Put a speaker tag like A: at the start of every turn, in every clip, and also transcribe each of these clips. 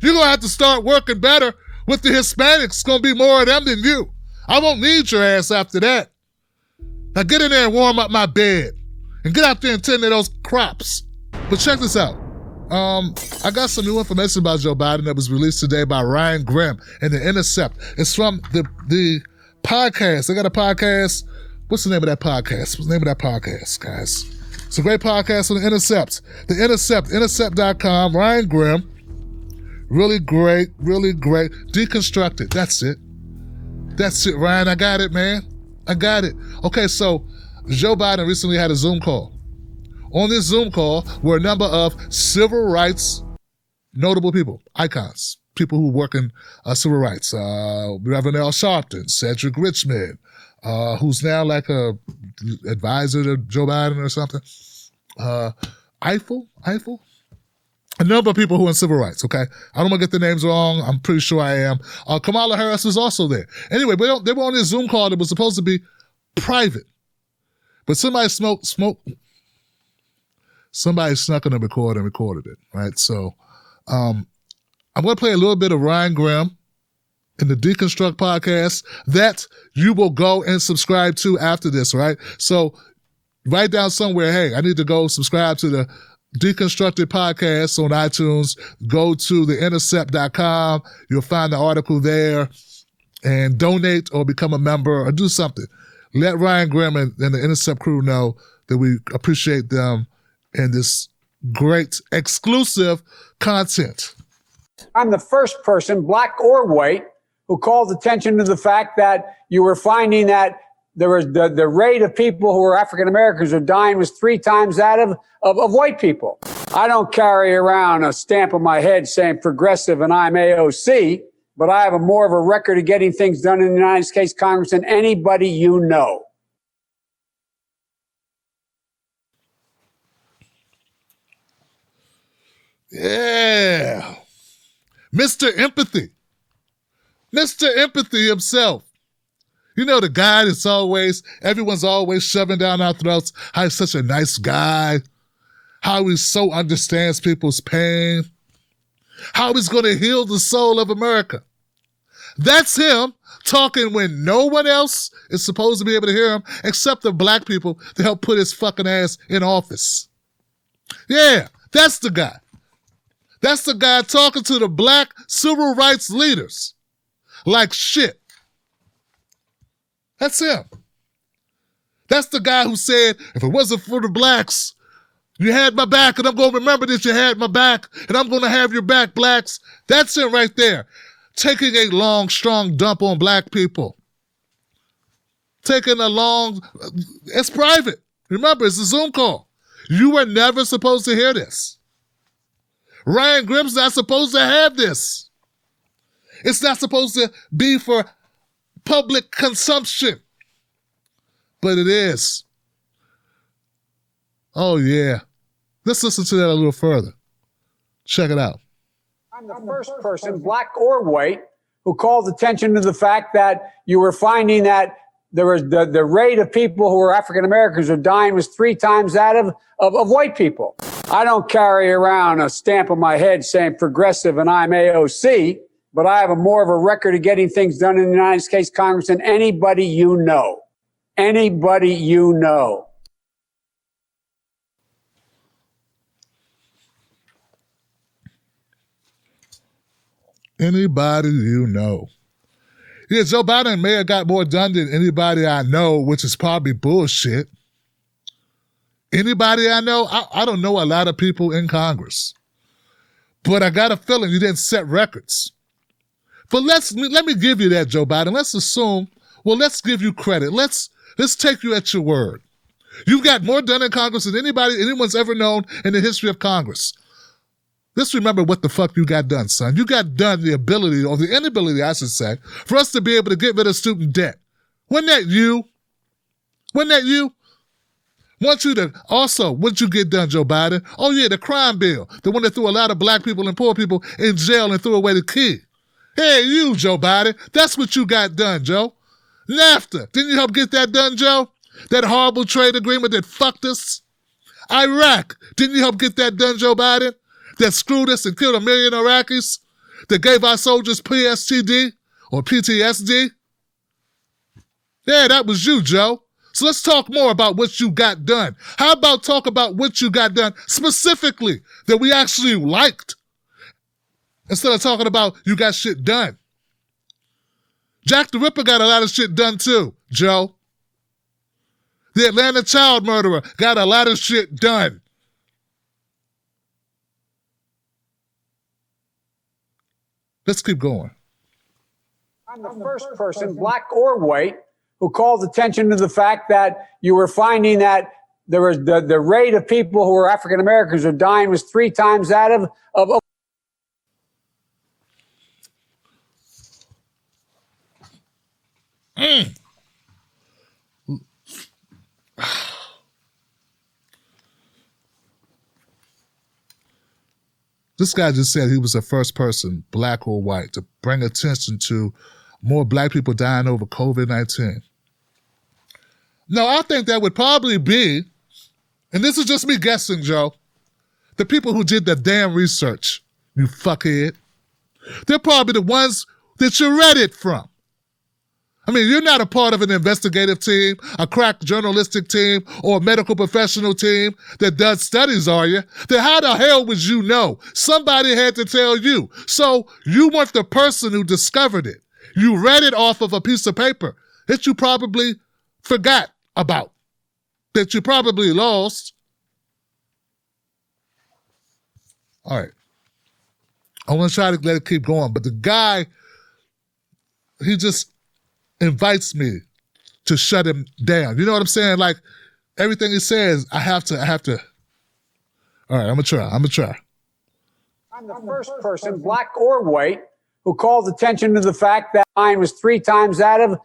A: You're going to have to start working better with the Hispanics. It's going to be more of them than you. I won't need your ass after that. Now get in there and warm up my bed. And get out there and tend to those crops. But check this out. I got some new information about Joe Biden that was released today by Ryan Grim in the Intercept. It's from the podcast. They got a podcast. What's the name of that podcast? What's the name of that podcast, guys? It's a great podcast on the Intercept. The Intercept, intercept.com, Ryan Grim. Really great, really great. Deconstructed, that's it. That's it, Ryan. I got it, man. I got it. Okay, so Joe Biden recently had a Zoom call. On this Zoom call were a number of civil rights notable people, icons, people who work in civil rights. Reverend Al Sharpton, Cedric Richmond, who's now like a advisor to Joe Biden or something. Eiffel? A number of people who are in civil rights, okay? I don't want to get the names wrong. I'm pretty sure I am. Kamala Harris was also there. Anyway, they were on this Zoom call that was supposed to be private. But somebody somebody snuck in a record and recorded it, right? So I'm going to play a little bit of Ryan Grim in the Deconstruct Podcast that you will go and subscribe to after this, right? So write down somewhere, hey, I need to go subscribe to the Deconstructed Podcast on iTunes. Go to theintercept.com. You'll find the article there and donate or become a member or do something. Let Ryan Grim and the Intercept crew know that we appreciate them and this great exclusive content.
B: I'm the first person, black or white, who called attention to the fact that you were finding that there was the rate of people who were African Americans who dying was 3 times that of white people. I don't carry around a stamp on my head saying progressive and I'm AOC, but I have more of a record of getting things done in the United States Congress than anybody you know.
A: Yeah. Mr. Empathy. Mr. Empathy himself. You know, the guy that's everyone's always shoving down our throats how he's such a nice guy, how he so understands people's pain, how he's going to heal the soul of America. That's him talking when no one else is supposed to be able to hear him except the black people to help put his fucking ass in office. Yeah, that's the guy. That's the guy talking to the black civil rights leaders like shit. That's him. That's the guy who said, if it wasn't for the blacks, you had my back, and I'm going to remember that you had my back, and I'm going to have your back, blacks. That's him right there. Taking a long, strong dump on black people. It's private. Remember, it's a Zoom call. You were never supposed to hear this. Ryan Grim's not supposed to have this. It's not supposed to be for public consumption. But it is. Oh, yeah. Let's listen to that a little further. Check it out.
B: I'm the first person, black or white, who called attention to the fact that you were finding that there was the rate of people who were African Americans who dying was 3 times that of white people. I don't carry around a stamp on my head saying progressive and I'm AOC, but I have more of a record of getting things done in the United States Congress than anybody you know. Anybody you know.
A: Anybody you know. Yeah, Joe Biden may have got more done than anybody I know, which is probably bullshit. Anybody I know? I don't know a lot of people in Congress. But I got a feeling you didn't set records. But let me give you that, Joe Biden. Let's assume, let's give you credit. Let's take you at your word. You've got more done in Congress than anyone's ever known in the history of Congress. Let's remember what the fuck you got done, son. You got done the ability, or the inability, I should say, for us to be able to get rid of student debt. Wasn't that you? Wasn't that you? What'd you get done, Joe Biden? Oh yeah, the crime bill. The one that threw a lot of black people and poor people in jail and threw away the key. Hey, you, Joe Biden. That's what you got done, Joe. NAFTA. Didn't you help get that done, Joe? That horrible trade agreement that fucked us? Iraq. Didn't you help get that done, Joe Biden? That screwed us and killed 1 million Iraqis? that gave our soldiers PSTD or PTSD? Yeah, that was you, Joe. So let's talk more about what you got done. How about talk about what you got done specifically that we actually liked instead of talking about you got shit done? Jack the Ripper got a lot of shit done too, Joe. The Atlanta child murderer got a lot of shit done. Let's keep going.
B: I'm the first person, black or white, who called attention to the fact that you were finding that there was the rate of people who were African Americans who are dying was 3 times that of
A: This guy just said he was the first person, black or white, to bring attention to more black people dying over COVID-19. No, I think that would probably be, and this is just me guessing, Joe, the people who did the damn research, you fuckhead. They're probably the ones that you read it from. I mean, you're not a part of an investigative team, a crack journalistic team, or a medical professional team that does studies, are you? Then how the hell would you know? Somebody had to tell you. So you weren't the person who discovered it. You read it off of a piece of paper that you probably forgot about, that you probably lost. All right. I want to try to let it keep going, but the guy, he just invites me to shut him down. You know what I'm saying? Like, everything he says, I have to. All right, I'm gonna try.
B: I'm the first person, black or white, who called attention to the fact that mine was 3 times that of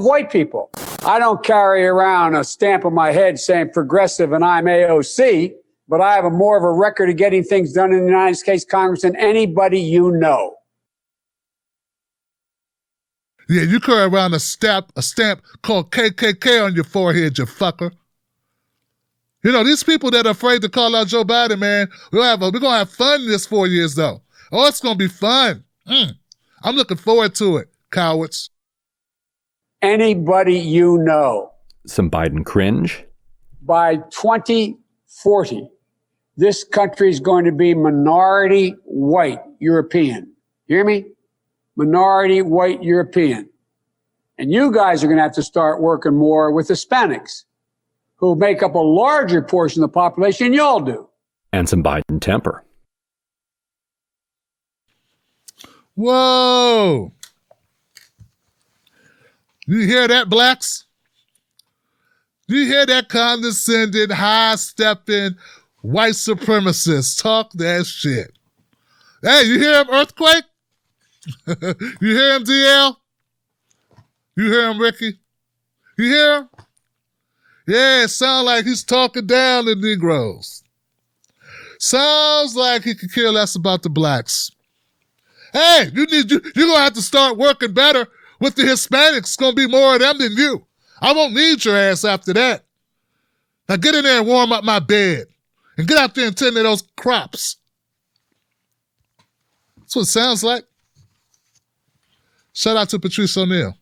B: white people. I don't carry around a stamp on my head saying progressive and I'm AOC, but I have more of a record of getting things done in the United States Congress than anybody you know.
A: Yeah, you carry around a stamp called KKK on your forehead, you fucker. You know, these people that are afraid to call out Joe Biden, man, we're going to have fun this 4 years, though. Oh, it's going to be fun. I'm looking forward to it, cowards.
B: Anybody you know.
C: Some Biden cringe.
B: By 2040, this country is going to be minority white European. Hear me? Minority white European. And you guys are going to have to start working more with Hispanics, who make up a larger portion of the population than y'all do.
C: And some Biden temper.
A: Whoa. You hear that, blacks? You hear that condescending, high-stepping, white supremacist talk that shit? Hey, you hear him, Earthquake? You hear him, DL? You hear him, Ricky? You hear him? Yeah, it sounds like he's talking down the Negroes. Sounds like he could care less about the blacks. Hey, you're going to have to start working better with the Hispanics. It's going to be more of them than you. I won't need your ass after that. Now get in there and warm up my bed. And get out there and tend to those crops. That's what it sounds like. Shout out to Patrice O'Neal.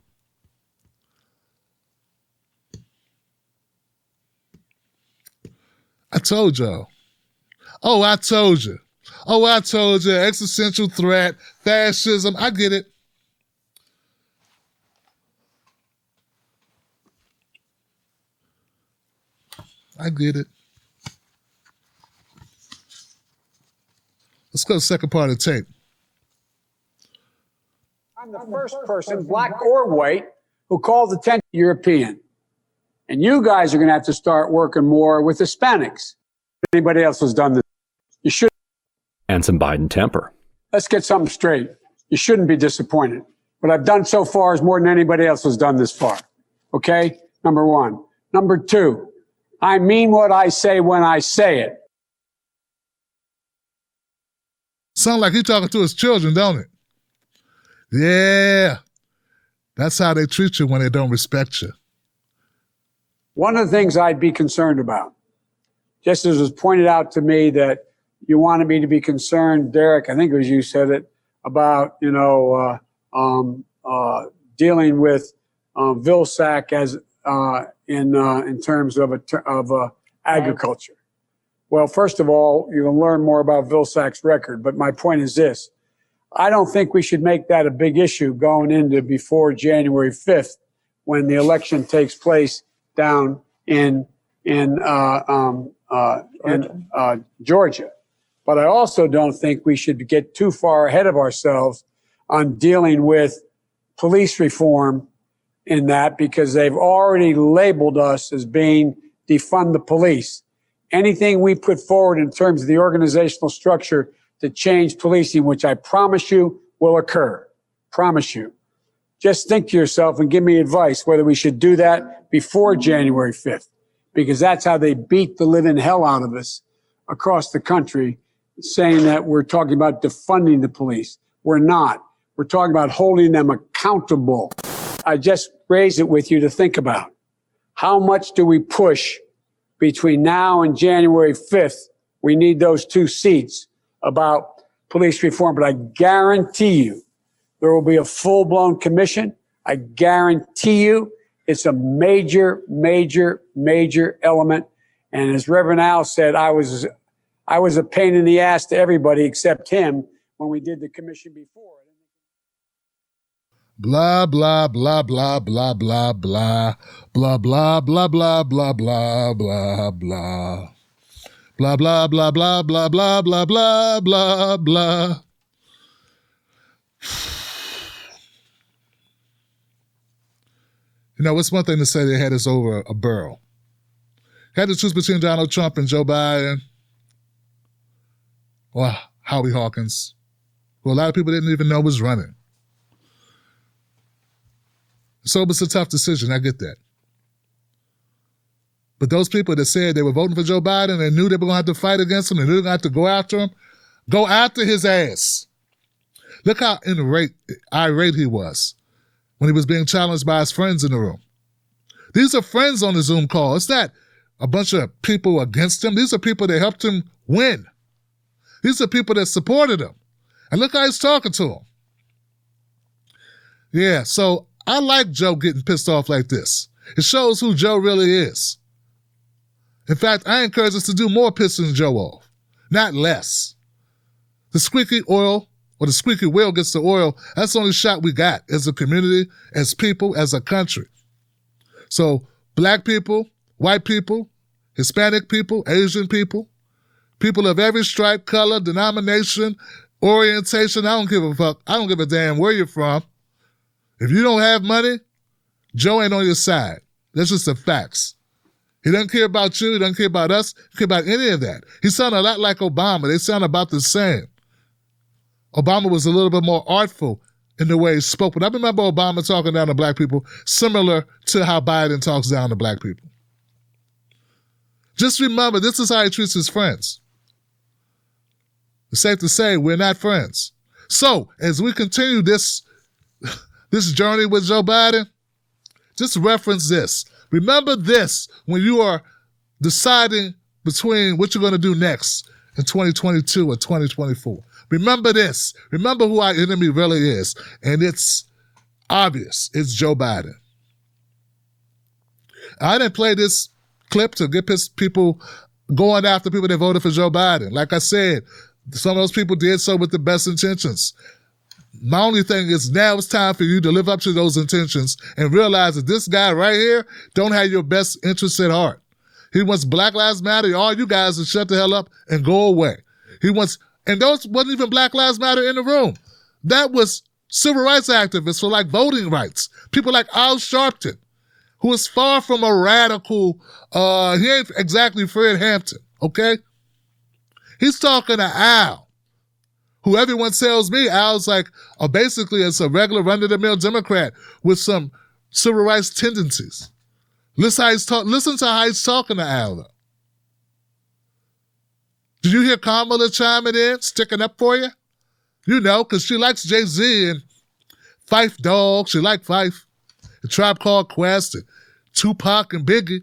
A: I told y'all. Oh, I told you. Oh, I told you. Existential threat, fascism. I get it. I get it. Let's go to the second part of the tape.
B: I'm the first person, black or white, who called attention to European. And you guys are going to have to start working more with Hispanics. Anybody else has done this? You should.
C: And some Biden temper.
B: Let's get something straight. You shouldn't be disappointed. What I've done so far is more than anybody else has done this far. Okay? Number one. Number two, I mean what I say when I say it.
A: Sound like he's talking to his children, don't it? Yeah. That's how they treat you when they don't respect you.
B: One of the things I'd be concerned about, just as was pointed out to me that you wanted me to be concerned, Derek, I think it was you said it, about, dealing with Vilsack as in terms of agriculture. Well, first of all, you can learn more about Vilsack's record, but my point is this. I don't think we should make that a big issue going into before January 5th when the election takes place down in Georgia. But I also don't think we should get too far ahead of ourselves on dealing with police reform in that, because they've already labeled us as being defund the police. Anything we put forward in terms of the organizational structure to change policing, which I promise you will occur. Promise you. Just think to yourself and give me advice whether we should do that before January 5th, because that's how they beat the living hell out of us across the country, saying that we're talking about defunding the police. We're not. We're talking about holding them accountable. I just raised it with you to think about. How much do we push between now and January 5th? We need those 2 seats about police reform, but I guarantee you there will be a full-blown commission. I guarantee you it's a major, major, major element. And as Reverend Al said, I was a pain in the ass to everybody except him when we did the commission before.
A: Blah, blah, blah, blah, blah, blah, blah, blah, blah, blah, blah, blah, blah, blah, blah. Blah, blah, blah, blah, blah, blah, blah, blah, blah, blah. You know, it's one thing to say they had us over a barrel. Had to choose between Donald Trump and Joe Biden, or Howie Hawkins, who a lot of people didn't even know was running. So it was a tough decision, I get that. But those people that said they were voting for Joe Biden and knew they were going to have to fight against him and knew they were going to have to go after him, go after his ass. Look how irate he was when he was being challenged by his friends in the room. These are friends on the Zoom call. It's not a bunch of people against him. These are people that helped him win. These are people that supported him. And look how he's talking to him. Yeah, so I like Joe getting pissed off like this. It shows who Joe really is. In fact, I encourage us to do more pissing Joe off, not less. The squeaky oil, or the squeaky wheel gets the oil, that's the only shot we got as a community, as people, as a country. So black people, white people, Hispanic people, Asian people, people of every stripe, color, denomination, orientation, I don't give a fuck. I don't give a damn where you're from. If you don't have money, Joe ain't on your side. That's just the facts. He doesn't care about you. He doesn't care about us. He doesn't care about any of that. He sounded a lot like Obama. They sound about the same. Obama was a little bit more artful in the way he spoke. But I remember Obama talking down to black people similar to how Biden talks down to black people. Just remember, this is how he treats his friends. It's safe to say we're not friends. So, as we continue this journey with Joe Biden, just reference this. Remember this when you are deciding between what you're going to do next in 2022 or 2024. Remember this. Remember who our enemy really is. And it's obvious. It's Joe Biden. I didn't play this clip to get people going after people that voted for Joe Biden. Like I said, some of those people did so with the best intentions. My only thing is now it's time for you to live up to those intentions and realize that this guy right here don't have your best interests at heart. He wants Black Lives Matter, all you guys to shut the hell up and go away. He wants, and those wasn't even Black Lives Matter in the room. That was civil rights activists for like voting rights. People like Al Sharpton, who is far from a radical, he ain't exactly Fred Hampton, okay? He's talking to Al, who everyone tells me Al's like, basically it's a regular run-of-the-mill Democrat with some civil rights tendencies. Listen to how he's talking to Al, though. Did you hear Kamala chiming in, sticking up for you? You know, because she likes Jay-Z and Phife Dawg. She liked Phife. The Tribe Called Quest and Tupac and Biggie.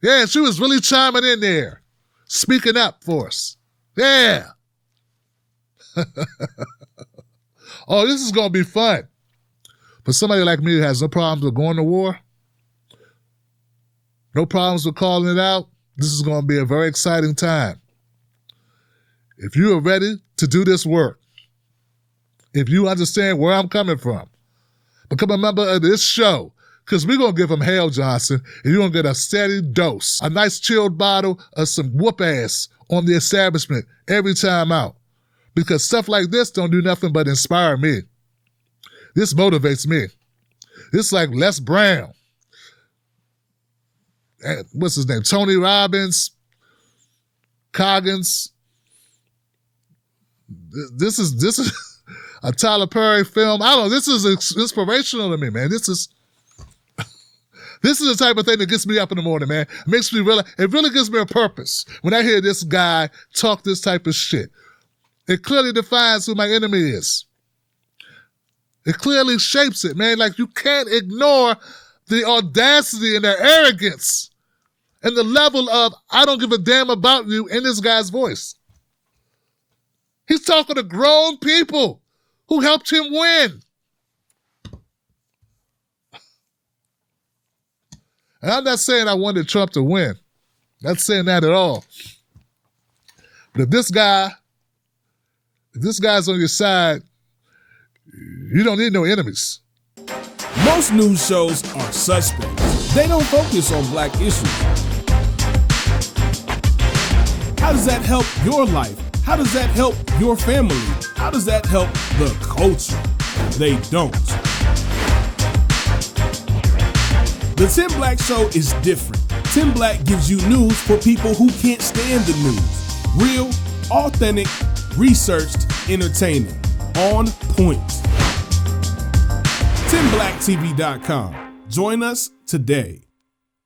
A: Yeah, she was really chiming in there, speaking up for us. Yeah. oh, this is going to be fun. For somebody like me who has no problems with going to war, no problems with calling it out, this is going to be a very exciting time. If you are ready to do this work, if you understand where I'm coming from, become a member of this show, because we're going to give him hell, Johnson, and you're going to get a steady dose, a nice chilled bottle of some whoop ass on the establishment every time out. Because stuff like this don't do nothing but inspire me. This motivates me. It's like Les Brown. What's his name? Tony Robbins, Coggins. This is a Tyler Perry film. I don't know. This is inspirational to me, man. This is the type of thing that gets me up in the morning, man. It really gives me a purpose when I hear this guy talk this type of shit. It clearly defines who my enemy is. It clearly shapes it, man. Like, you can't ignore the audacity and the arrogance and the level of, I don't give a damn about you in this guy's voice. He's talking to grown people who helped him win. And I'm not saying I wanted Trump to win. Not saying that at all. But if this guy's on your side, you don't need no enemies.
D: Most news shows are suspect. They don't focus on black issues. How does that help your life? How does that help your family? How does that help the culture? They don't. The Tim Black Show is different. Tim Black gives you news for people who can't stand the news. Real, authentic, researched, entertaining. On point. TimBlackTV.com. Join us today.